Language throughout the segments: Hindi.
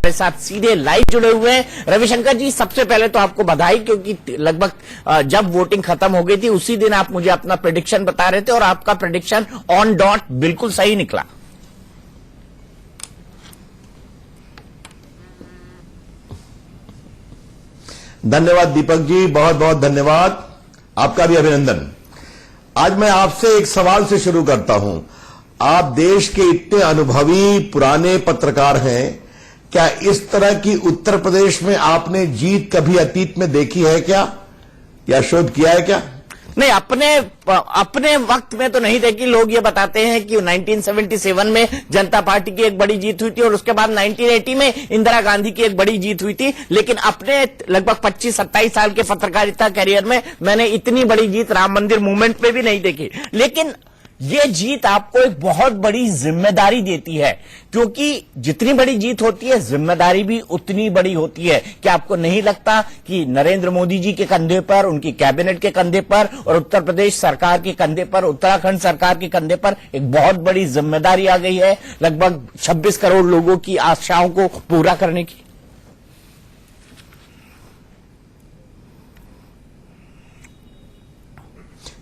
हमारे साथ सीधे लाइव जुड़े हुए हैं। रविशंकर जी, सबसे पहले तो आपको बधाई, क्योंकि लगभग जब वोटिंग खत्म हो गई थी उसी दिन आप मुझे अपना प्रेडिक्शन बता रहे थे और आपका प्रेडिक्शन ऑन डॉट बिल्कुल सही निकला। धन्यवाद दीपक जी, बहुत बहुत धन्यवाद, आपका भी अभिनंदन। आज मैं आपसे एक सवाल से शुरू करता हूं। आप देश के इतने अनुभवी पुराने पत्रकार हैं, क्या इस तरह की उत्तर प्रदेश में आपने जीत कभी अतीत में देखी है क्या, या शोध किया है क्या? नहीं, अपने वक्त में तो नहीं देखी। लोग ये बताते हैं कि 1977 में जनता पार्टी की एक बड़ी जीत हुई थी और उसके बाद 1980 में इंदिरा गांधी की एक बड़ी जीत हुई थी, लेकिन अपने लगभग 25-27 साल के पत्रकारिता करियर में मैंने इतनी बड़ी जीत राम मंदिर मूवमेंट में भी नहीं देखी। लेकिन ये जीत आपको एक बहुत बड़ी जिम्मेदारी देती है, क्योंकि जितनी बड़ी जीत होती है जिम्मेदारी भी उतनी बड़ी होती है। क्या आपको नहीं लगता कि नरेंद्र मोदी जी के कंधे पर, उनकी कैबिनेट के कंधे पर और उत्तर प्रदेश सरकार के कंधे पर, उत्तराखंड सरकार के कंधे पर एक बहुत बड़ी जिम्मेदारी आ गई है, लगभग 26 करोड़ लोगों की आशाओं को पूरा करने की?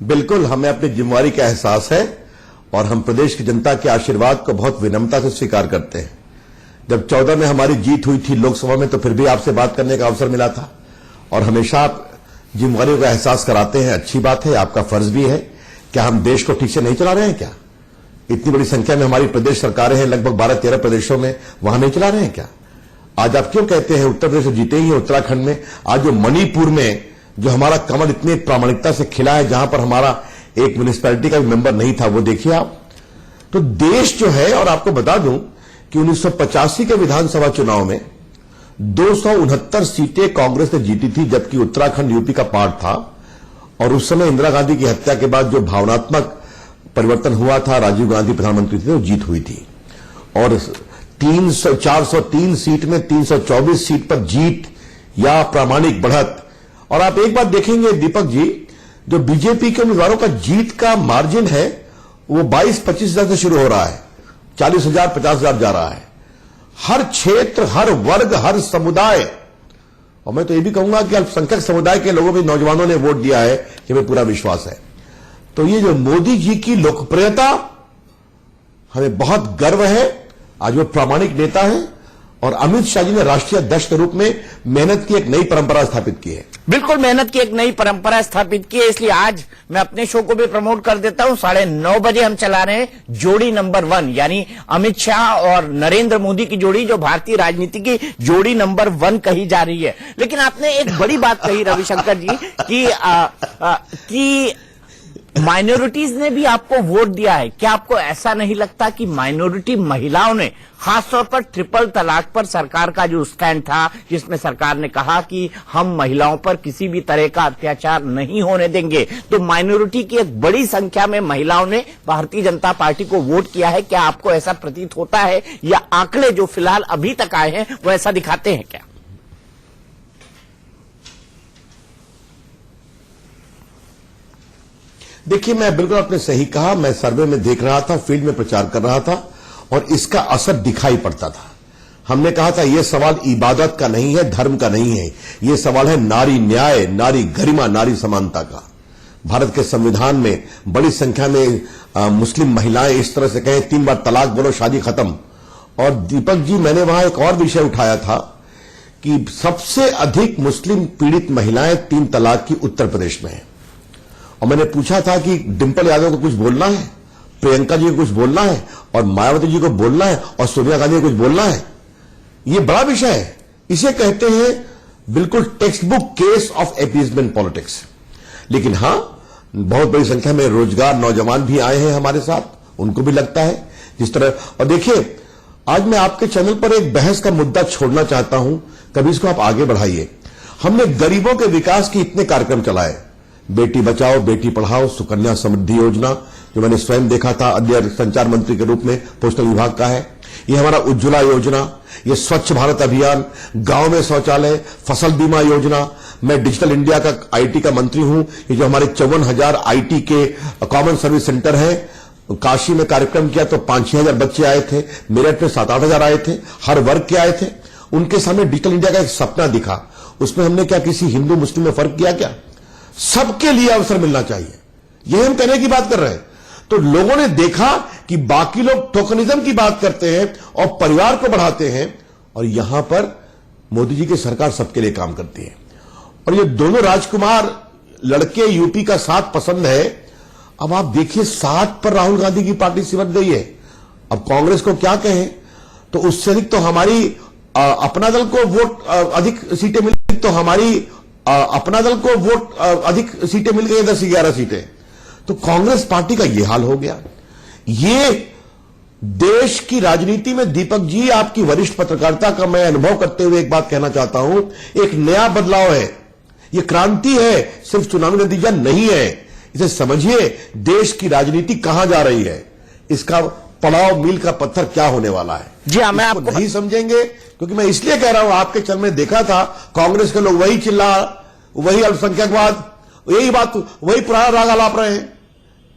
बिल्कुल, हमें अपनी जिम्मेवारी का एहसास है और हम प्रदेश की जनता के आशीर्वाद को बहुत विनम्रता से स्वीकार करते हैं। जब 14 में हमारी जीत हुई थी लोकसभा में, तो फिर भी आपसे बात करने का अवसर मिला था और हमेशा आप जिम्मेवारी का एहसास कराते हैं। अच्छी बात है, आपका फर्ज भी है। क्या हम देश को ठीक से नहीं चला रहे हैं क्या? इतनी बड़ी संख्या में हमारी प्रदेश सरकारें हैं, लगभग 12-13 प्रदेशों में, वहां नहीं चला रहे हैं क्या? आज आप क्यों कहते हैं उत्तर प्रदेश जीते ही उत्तराखंड में? आज जो मणिपुर में जो हमारा कमल इतनी प्रामाणिकता से खिला है, जहां पर हमारा एक म्युनिसिपैलिटी का भी मेंबर नहीं था, वो देखिए आप। तो देश जो है, और आपको बता दूं कि 1985 के विधानसभा चुनाव में 269 सीटें कांग्रेस ने जीती थी, जबकि उत्तराखंड यूपी का पार्ट था। और उस समय इंदिरा गांधी की हत्या के बाद जो भावनात्मक परिवर्तन हुआ था, राजीव गांधी प्रधानमंत्री थे, वो जीत हुई थी। और 403 सीट में 324 सीट पर जीत या प्रामाणिक बढ़त। और आप एक बात देखेंगे दीपक जी, जो बीजेपी के उम्मीदवारों का जीत का मार्जिन है वो 22-25 हजार से शुरू हो रहा है, 40,000 50,000 जा रहा है। हर क्षेत्र, हर वर्ग, हर समुदाय, और मैं तो ये भी कहूंगा कि अल्पसंख्यक समुदाय के लोगों में नौजवानों ने वोट दिया है, कि हमें पूरा विश्वास है। तो ये जो मोदी जी की लोकप्रियता, हमें बहुत गर्व है। आज वो प्रामाणिक नेता है और अमित शाह जी ने राष्ट्रीय अध्यक्ष के रूप में मेहनत की एक नई परंपरा स्थापित की है। बिल्कुल, मेहनत की एक नई परंपरा स्थापित की है। इसलिए आज मैं अपने शो को भी प्रमोट कर देता हूं। 9:30 बजे हम चला रहे हैं जोड़ी नंबर 1, यानी अमित शाह और नरेंद्र मोदी की जोड़ी, जो भारतीय राजनीति की जोड़ी नंबर 1 कही जा रही है। लेकिन आपने एक बड़ी बात कही रविशंकर जी कि माइनॉरिटीज ने भी आपको वोट दिया है। क्या आपको ऐसा नहीं लगता कि माइनॉरिटी महिलाओं ने, खासतौर पर ट्रिपल तलाक पर सरकार का जो स्टैंड था, जिसमें सरकार ने कहा कि हम महिलाओं पर किसी भी तरह का अत्याचार नहीं होने देंगे, तो माइनॉरिटी की एक बड़ी संख्या में महिलाओं ने भारतीय जनता पार्टी को वोट किया है? क्या आपको ऐसा प्रतीत होता है, या आंकड़े जो फिलहाल अभी तक आए हैं वो ऐसा दिखाते हैं क्या? देखिए, मैं बिल्कुल आपने सही कहा। मैं सर्वे में देख रहा था, फील्ड में प्रचार कर रहा था और इसका असर दिखाई पड़ता था। हमने कहा था यह सवाल इबादत का नहीं है, धर्म का नहीं है, यह सवाल है नारी न्याय, नारी गरिमा, नारी समानता का। भारत के संविधान में बड़ी संख्या में मुस्लिम महिलाएं इस तरह से कहें 3 बार तलाक बोलो शादी खत्म। और दीपक जी, मैंने वहां एक और विषय उठाया था कि सबसे अधिक मुस्लिम पीड़ित महिलाएं 3 तलाक की उत्तर प्रदेश में है। और मैंने पूछा था कि डिंपल यादव को कुछ बोलना है, प्रियंका जी को कुछ बोलना है, और मायावती जी को बोलना है, और सोनिया गांधी को कुछ बोलना है। ये बड़ा विषय है। इसे कहते हैं बिल्कुल text book case of appeasement politics. लेकिन हां, बहुत बड़ी संख्या में रोजगार नौजवान भी आए हैं हमारे साथ, उनको भी लगता है जिस तरह। और देखिए, आज मैं आपके चैनल पर एक बहस का मुद्दा छोड़ना चाहता हूं, कभी इसको आप आगे बढ़ाइए। हमने गरीबों के विकास के इतने कार्यक्रम चलाए, बेटी बचाओ बेटी पढ़ाओ, सुकन्या समृद्धि योजना, जो मैंने स्वयं देखा था, अध्यक्ष संचार मंत्री के रूप में पोस्टल विभाग का है। ये हमारा उज्ज्वला योजना, ये स्वच्छ भारत अभियान, गांव में शौचालय, फसल बीमा योजना। मैं डिजिटल इंडिया का आईटी का मंत्री हूं। ये जो हमारे 54,000 आईटी के कॉमन सर्विस सेंटर हैं, काशी में कार्यक्रम किया तो 5-6 हजार बच्चे आए थे, मेरठ में 7-8 हजार आए थे, हर वर्ग के आए थे। उनके सामने डिजिटल इंडिया का एक सपना दिखा, उसमें हमने क्या किसी हिंदू मुस्लिम में फर्क किया? क्या सबके लिए अवसर मिलना चाहिए, यही हम कहने की बात कर रहे हैं। तो लोगों ने देखा कि बाकी लोग टोकनिज्म की बात करते हैं और परिवार को बढ़ाते हैं, और यहां पर मोदी जी की सरकार सबके लिए काम करती है। और ये दोनों राजकुमार लड़के यूपी का साथ पसंद है। अब आप देखिए 7 पर राहुल गांधी की पार्टी सिमट गई है। अब कांग्रेस को क्या कहें, तो उससे अधिक तो हमारी अपना दल को वोट अधिक सीटें मिल गई, तो हमारी अपना दल को वोट अधिक सीटें मिल गई, 10-11 सीटें। तो कांग्रेस पार्टी का यह हाल हो गया। ये देश की राजनीति में दीपक जी, आपकी वरिष्ठ पत्रकारिता का मैं अनुभव करते हुए एक बात कहना चाहता हूं, एक नया बदलाव है, यह क्रांति है, सिर्फ चुनावी नतीजा नहीं है। इसे समझिए, देश की राजनीति कहां जा रही है, इसका पड़ाव मील का पत्थर क्या होने वाला है। जी हाँ, मैं आपको नहीं समझेंगे, क्योंकि मैं इसलिए कह रहा हूं, आपके चल में देखा था कांग्रेस के लोग वही चिल्ला, वही अल्पसंख्यकवाद, यही बात, वही पुराना राग आलाप रहे हैं।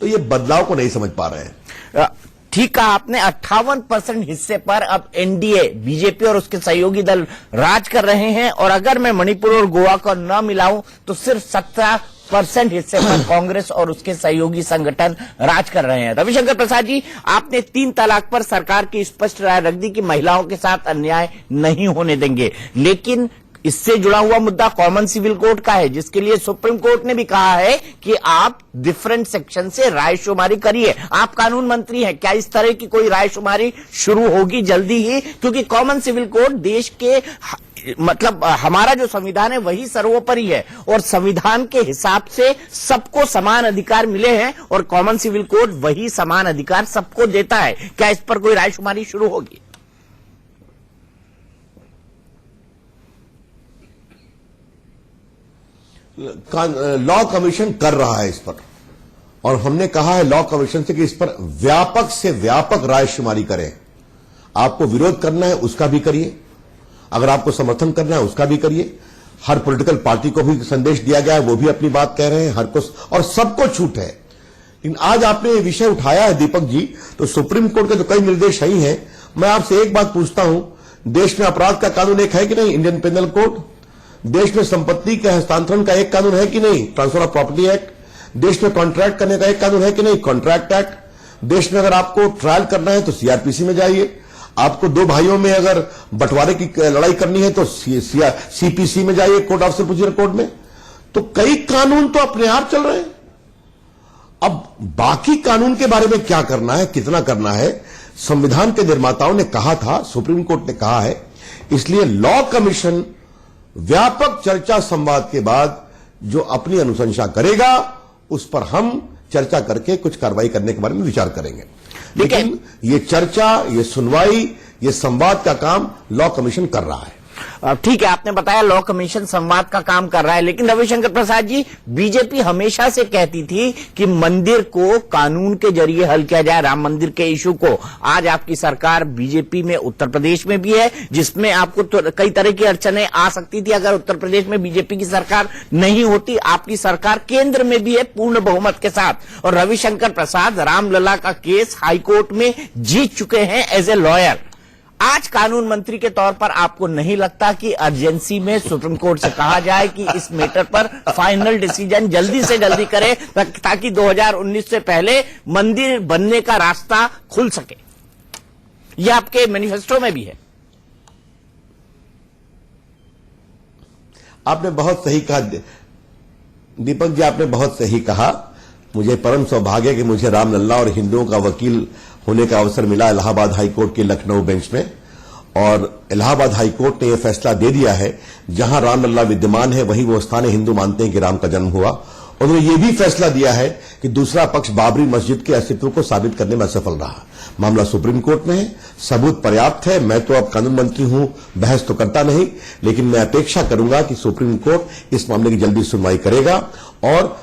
तो ये बदलाव को नहीं समझ पा रहे हैं। ठीक कहा आपने, 58% हिस्से पर अब एनडीए, बीजेपी और उसके सहयोगी दल राज कर रहे हैं, और अगर मैं मणिपुर और गोवा को न मिलाऊं तो सिर्फ 17% हिस्से पर कांग्रेस और उसके सहयोगी संगठन राज कर रहे हैं। रविशंकर प्रसाद जी, आपने 3 तलाक पर सरकार की स्पष्ट राय रख दी कि महिलाओं के साथ अन्याय नहीं होने देंगे, लेकिन इससे जुड़ा हुआ मुद्दा कॉमन सिविल कोड का है, जिसके लिए सुप्रीम कोर्ट ने भी कहा है कि आप डिफरेंट सेक्शन से रायशुमारी करिए। आप कानून मंत्री हैं, क्या इस तरह की कोई रायशुमारी शुरू होगी जल्दी ही? क्योंकि कॉमन सिविल कोड देश के मतलब हमारा जो संविधान है वही सर्वोपरि है, और संविधान के हिसाब से सबको समान अधिकार मिले हैं, और कॉमन सिविल कोड वही समान अधिकार सबको देता है। क्या इस पर कोई रायशुमारी शुरू होगी? लॉ कमीशन कर रहा है इस पर, और हमने कहा है लॉ कमीशन से कि इस पर व्यापक से व्यापक रायशुमारी करें। आपको विरोध करना है उसका भी करिए, अगर आपको समर्थन करना है उसका भी करिए। हर पॉलिटिकल पार्टी को भी संदेश दिया गया है, वो भी अपनी बात कह रहे हैं, हर को और सबको छूट है। लेकिन आज आपने ये विषय उठाया है दीपक जी, तो सुप्रीम कोर्ट के तो कई निर्देश ही हैं। मैं आपसे एक बात पूछता हूं, देश में अपराध का कानून एक है कि नहीं, इंडियन पेनल कोड? देश में संपत्ति के हस्तांतरण का एक कानून है कि नहीं, ट्रांसफर ऑफ प्रॉपर्टी एक्ट? देश में कॉन्ट्रैक्ट करने का एक कानून है कि नहीं, कॉन्ट्रैक्ट एक्ट? देश में अगर आपको ट्रायल करना है तो सीआरपीसी में जाइए, आपको 2 भाइयों में अगर बंटवारे की लड़ाई करनी है तो सीपीसी में जाइए, court of civil procedure code में। तो कई कानून तो अपने आप चल रहे हैं। अब बाकी कानून के बारे में क्या करना है, कितना करना है, संविधान के निर्माताओं ने कहा था, सुप्रीम कोर्ट ने कहा है। इसलिए लॉ कमीशन व्यापक चर्चा संवाद के बाद जो अपनी अनुशंसा करेगा उस पर हम चर्चा करके कुछ कार्रवाई करने के बारे में विचार करेंगे। लेकिन ये चर्चा, ये सुनवाई, ये संवाद का काम लॉ कमीशन कर रहा है। ठीक है, आपने बताया लॉ कमीशन संवाद का काम कर रहा है, लेकिन रविशंकर प्रसाद जी, बीजेपी हमेशा से कहती थी कि मंदिर को कानून के जरिए हल किया जाए, राम मंदिर के इशू को। आज आपकी सरकार बीजेपी में उत्तर प्रदेश में भी है, जिसमें आपको तो कई तरह की अड़चनें आ सकती थी अगर उत्तर प्रदेश में बीजेपी की सरकार नहीं होती। आपकी सरकार केंद्र में भी है पूर्ण बहुमत के साथ, और रविशंकर प्रसाद रामलला का केस हाईकोर्ट में जीत चुके हैं एज ए लॉयर। आज कानून मंत्री के तौर पर आपको नहीं लगता कि अर्जेंसी में सुप्रीम कोर्ट से कहा जाए कि इस मैटर पर फाइनल डिसीजन जल्दी से जल्दी करे, ताकि 2019 से पहले मंदिर बनने का रास्ता खुल सके? यह आपके मैनिफेस्टो में भी है। आपने बहुत सही कहा दीपक जी, आपने बहुत सही कहा। मुझे परम सौभाग्य है कि मुझे रामलला और हिंदुओं का वकील होने का अवसर मिला इलाहाबाद हाईकोर्ट के लखनऊ बेंच में, और इलाहाबाद हाईकोर्ट ने यह फैसला दे दिया है जहां रामलला विद्यमान है वहीं वो स्थान है, हिंदू मानते हैं कि राम का जन्म हुआ। और उन्होंने यह भी फैसला दिया है कि दूसरा पक्ष बाबरी मस्जिद के अस्तित्व को साबित करने में असफल रहा। मामला सुप्रीम कोर्ट में है, सबूत पर्याप्त है। मैं तो अब कानून मंत्री हूं, बहस तो करता नहीं, लेकिन मैं अपेक्षा करूंगा कि सुप्रीम कोर्ट इस मामले की जल्दी सुनवाई करेगा, और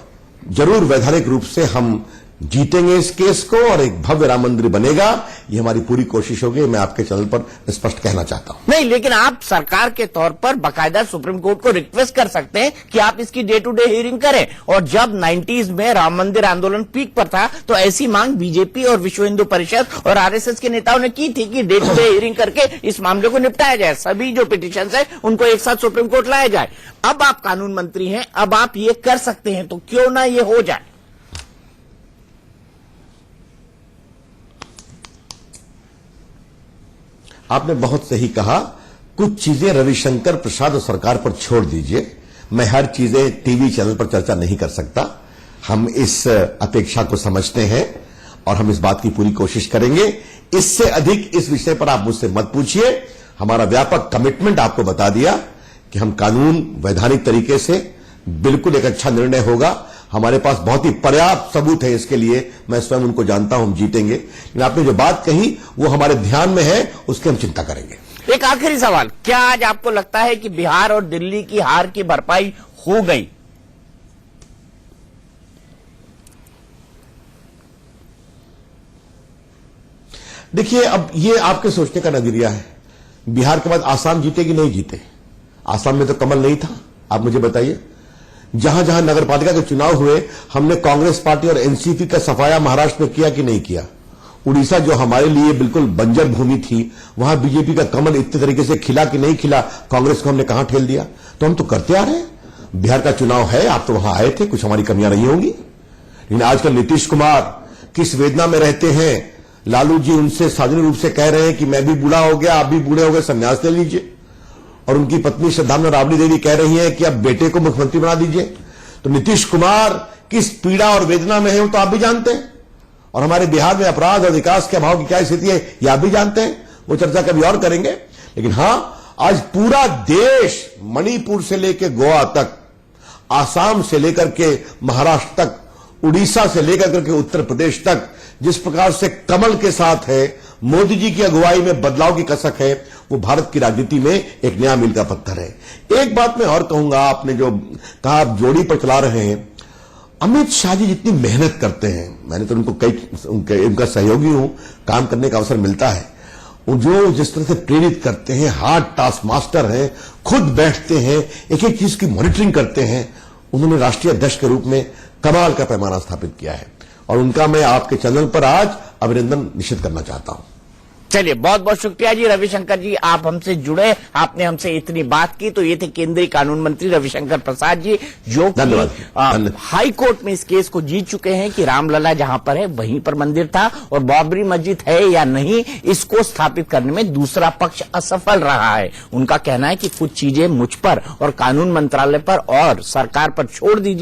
जरूर वैधानिक रूप से हम जीतेंगे इस केस को और एक भव्य राम मंदिर बनेगा। ये हमारी पूरी कोशिश होगी, मैं आपके चैनल पर स्पष्ट कहना चाहता हूं। नहीं, लेकिन आप सरकार के तौर पर बाकायदा सुप्रीम कोर्ट को रिक्वेस्ट कर सकते हैं कि आप इसकी डे टू डे हियरिंग करें। और जब 90s में राम मंदिर आंदोलन पीक पर था तो ऐसी मांग बीजेपी और विश्व हिंदू परिषद और आरएसएस के नेताओं ने की थी कि डे टू डे हियरिंग करके इस मामले को निपटाया जाए, सभी जो पिटीशन है उनको एक साथ सुप्रीम कोर्ट लाया जाए। अब आप कानून मंत्री हैं, अब आप ये कर सकते हैं, तो क्यों ना ये हो जाए। आपने बहुत सही कहा, कुछ चीजें रविशंकर प्रसाद और सरकार पर छोड़ दीजिए। मैं हर चीजें टीवी चैनल पर चर्चा नहीं कर सकता। हम इस अपेक्षा को समझते हैं और हम इस बात की पूरी कोशिश करेंगे। इससे अधिक इस विषय पर आप मुझसे मत पूछिए। हमारा व्यापक कमिटमेंट आपको बता दिया कि हम कानून वैधानिक तरीके से बिल्कुल एक अच्छा निर्णय होगा। हमारे पास बहुत ही पर्याप्त सबूत है इसके लिए, मैं स्वयं उनको जानता हूं, हम जीतेंगे। लेकिन आपने जो बात कही वो हमारे ध्यान में है, उसकी हम चिंता करेंगे। एक आखिरी सवाल, क्या आज आपको लगता है कि बिहार और दिल्ली की हार की भरपाई हो गई? देखिए, अब ये आपके सोचने का नजरिया है। बिहार के बाद आसाम जीते कि नहीं जीते? आसाम में तो कमल नहीं था। आप मुझे बताइए, जहां जहां नगर पालिका के चुनाव हुए हमने कांग्रेस पार्टी और एनसीपी का सफाया महाराष्ट्र में किया कि नहीं किया? उड़ीसा जो हमारे लिए बिल्कुल बंजर भूमि थी, वहां बीजेपी का कमल इतने तरीके से खिला कि नहीं खिला? कांग्रेस को हमने कहां ठेल दिया? तो हम तो करते आ रहे हैं। बिहार का चुनाव है, आप तो वहां आए थे, कुछ हमारी कमियां नहीं होंगी। लेकिन आजकल नीतीश कुमार किस वेदना में रहते हैं। लालू जी उनसे सार्वजनिक रूप से कह रहे हैं कि मैं भी बूढ़ा हो गया, आप भी बूढ़े हो गए, संन्यास ले लीजिए। और उनकी पत्नी श्रद्धामणि राबड़ी देवी कह रही है कि अब बेटे को मुख्यमंत्री बना दीजिए। तो नीतीश कुमार किस पीड़ा और वेदना में है वो तो आप भी जानते हैं। और हमारे बिहार में अपराध और विकास के अभाव की क्या स्थिति है ये आप भी जानते हैं। वो चर्चा कभी और करेंगे। लेकिन हां, आज पूरा देश मणिपुर से लेकर गोवा तक, आसाम से लेकर के महाराष्ट्र तक, उड़ीसा से लेकर के उत्तर प्रदेश तक जिस प्रकार से कमल के साथ है, मोदी जी की अगुवाई में बदलाव की कसक है, वो भारत की राजनीति में एक नया मील का पत्थर है। एक बात मैं और कहूंगा, आपने जो कहा आप जोड़ी पर चला रहे हैं, अमित शाह जी जितनी मेहनत करते हैं, मैंने तो उनको उनका सहयोगी हूं, काम करने का अवसर मिलता है। जो जिस तरह से प्रेरित करते हैं, हार्ड टास्क मास्टर हैं, खुद बैठते हैं, एक एक चीज की मॉनिटरिंग करते हैं। उन्होंने राष्ट्रीय अध्यक्ष के रूप में कमाल का पैमाना स्थापित किया है और उनका मैं आपके चैनल पर आज अभिनंदन निश्चित करना चाहता हूं। चलिए, बहुत बहुत शुक्रिया जी रविशंकर जी, आप हमसे जुड़े, आपने हमसे इतनी बात की। तो ये थे केंद्रीय कानून मंत्री रविशंकर प्रसाद जी, जो कि हाई कोर्ट में इस केस को जीत चुके हैं कि रामलला जहां पर है वहीं पर मंदिर था और बाबरी मस्जिद है या नहीं, इसको स्थापित करने में दूसरा पक्ष असफल रहा है। उनका कहना है कि कुछ चीजें मुझ पर और कानून मंत्रालय पर और सरकार पर छोड़ दीजिए।